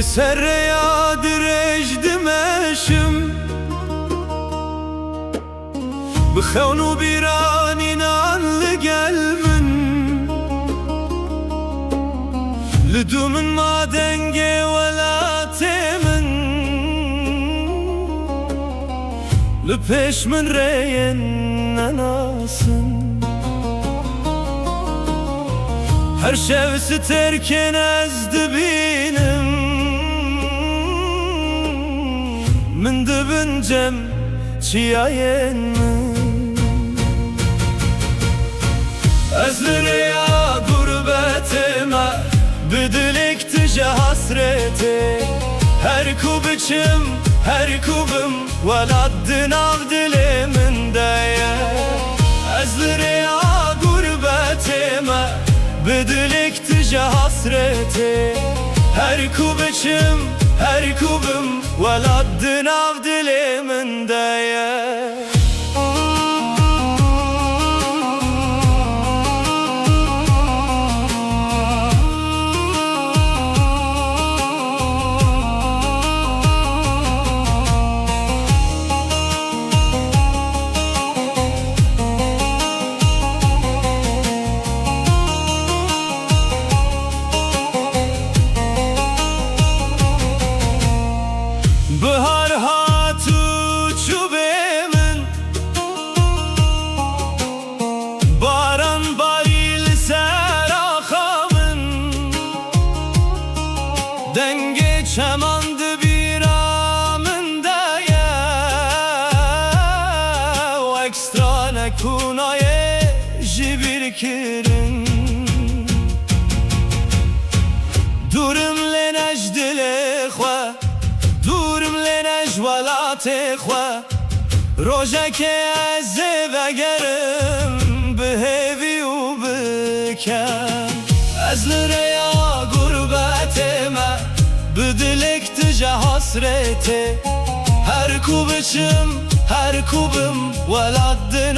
لسر يا درج دمشم بخون بيراني نان لقلبن لدومن ما دنجي ولا تمن لبيش من رين ناسن her şevsi terken ezdi benim min dibincem çiyayen ezleri ya gurbetime bidilik tije hasreti her kubiçim her kubim veladdin av diliminde ezleri ya gurbetime bidilik tije hasreti her kubiçim her kubim veladdin av diliminde Bahar hatu çubemin baran baril serahamın denge çemandı bir amında o ekstra ne kunaye jibir kirin durum le nejdile khwa دورم لنج ولات خوا روزك از وگرم بهوی و بکم از لریا غربتime بدلک تجه hasreti her kubiçim her kubim veladdin